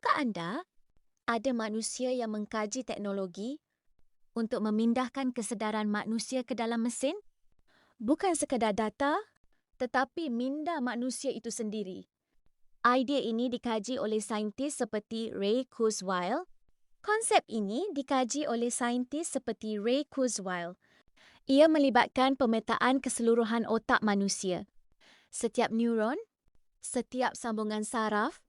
Tahukah anda, ada manusia yang mengkaji teknologi untuk memindahkan kesedaran manusia ke dalam mesin? Bukan sekadar data, tetapi minda manusia itu sendiri. Idea ini dikaji oleh saintis seperti Ray Kurzweil. Konsep ini dikaji oleh saintis seperti Ray Kurzweil. Ia melibatkan pemetaan keseluruhan otak manusia. Setiap neuron, setiap sambungan saraf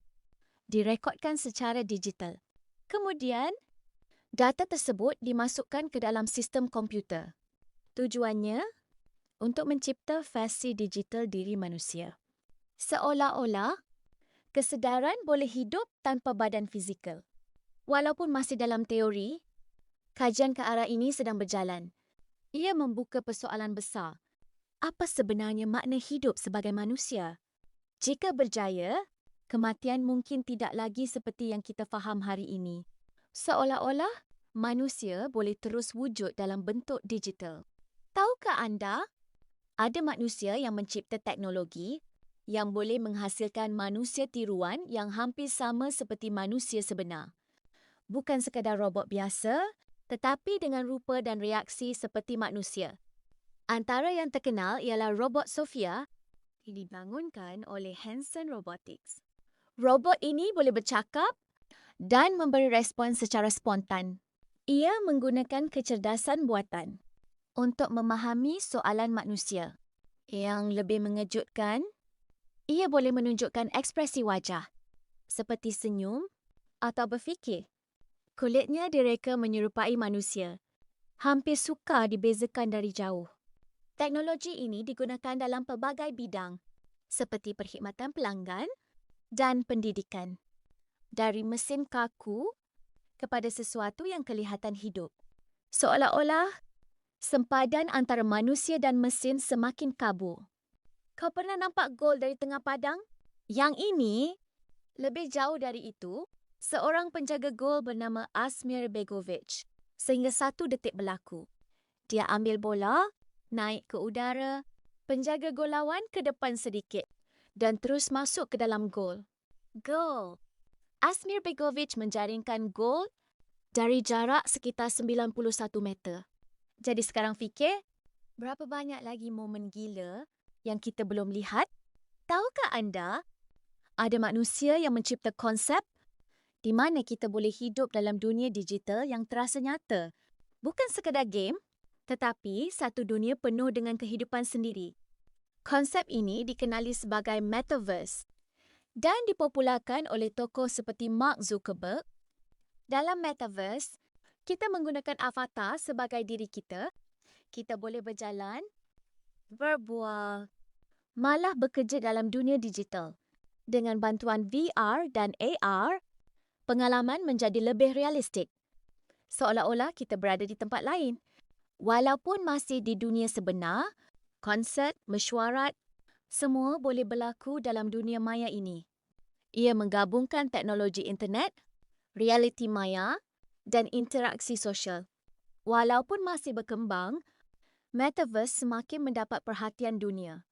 direkodkan secara digital. Kemudian, data tersebut dimasukkan ke dalam sistem komputer. Tujuannya untuk mencipta versi digital diri manusia. Seolah-olah kesedaran boleh hidup tanpa badan fizikal. Walaupun masih dalam teori, kajian ke arah ini sedang berjalan. Ia membuka persoalan besar. Apa sebenarnya makna hidup sebagai manusia? Jika berjaya, kematian mungkin tidak lagi seperti yang kita faham hari ini. Seolah-olah manusia boleh terus wujud dalam bentuk digital. Tahukah anda, ada manusia yang mencipta teknologi yang boleh menghasilkan manusia tiruan yang hampir sama seperti manusia sebenar. Bukan sekadar robot biasa, tetapi dengan rupa dan reaksi seperti manusia. Antara yang terkenal ialah robot Sophia yang dibangunkan oleh Hanson Robotics. Robot ini boleh bercakap dan memberi respon secara spontan. Ia menggunakan kecerdasan buatan untuk memahami soalan manusia. Yang lebih mengejutkan, ia boleh menunjukkan ekspresi wajah seperti senyum atau berfikir. Kulitnya direka menyerupai manusia. Hampir sukar dibezakan dari jauh. Teknologi ini digunakan dalam pelbagai bidang seperti perkhidmatan pelanggan dan pendidikan. Dari mesin kaku kepada sesuatu yang kelihatan hidup. Seolah-olah sempadan antara manusia dan mesin semakin kabur. Kau pernah nampak gol dari tengah padang? Yang ini, lebih jauh dari itu, seorang penjaga gol bernama Asmir Begovic. Sehingga 1 detik berlaku. Dia ambil bola, naik ke udara, penjaga gol lawan ke depan sedikit dan terus masuk ke dalam gol. Gol! Asmir Begovic menjaringkan gol dari jarak sekitar 91 meter. Jadi sekarang fikir, berapa banyak lagi momen gila yang kita belum lihat? Tahukah anda, ada manusia yang mencipta konsep di mana kita boleh hidup dalam dunia digital yang terasa nyata. Bukan sekadar game, tetapi satu dunia penuh dengan kehidupan sendiri. Konsep ini dikenali sebagai Metaverse dan dipopularkan oleh tokoh seperti Mark Zuckerberg. Dalam Metaverse, kita menggunakan avatar sebagai diri kita. Kita boleh berjalan, berbual, malah bekerja dalam dunia digital. Dengan bantuan VR dan AR, pengalaman menjadi lebih realistik. Seolah-olah kita berada di tempat lain. Walaupun masih di dunia sebenar, konsert, mesyuarat, semua boleh berlaku dalam dunia maya ini. Ia menggabungkan teknologi internet, realiti maya dan interaksi sosial. Walaupun masih berkembang, Metaverse semakin mendapat perhatian dunia.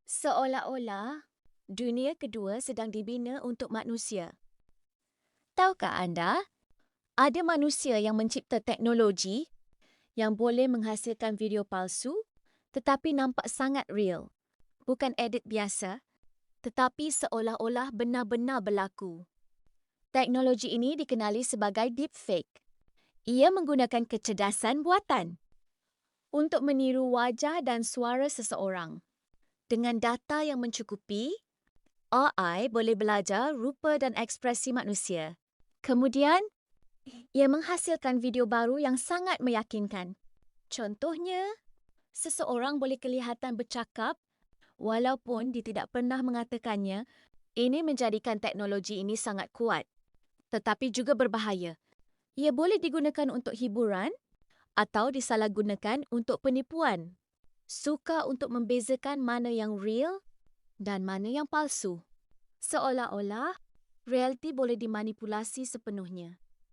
Seolah-olah dunia kedua sedang dibina untuk manusia. Tahukah anda, ada manusia yang mencipta teknologi yang boleh menghasilkan video palsu tetapi nampak sangat real. Bukan edit biasa, tetapi seolah-olah benar-benar berlaku. Teknologi ini dikenali sebagai deepfake. Ia menggunakan kecerdasan buatan untuk meniru wajah dan suara seseorang. Dengan data yang mencukupi, AI boleh belajar rupa dan ekspresi manusia. Kemudian, ia menghasilkan video baru yang sangat meyakinkan. Contohnya, seseorang boleh kelihatan bercakap walaupun dia tidak pernah mengatakannya. Ini menjadikan teknologi ini sangat kuat, tetapi juga berbahaya. Ia boleh digunakan untuk hiburan atau disalahgunakan untuk penipuan. Sukar untuk membezakan mana yang real dan mana yang palsu. Seolah-olah realiti boleh dimanipulasi sepenuhnya.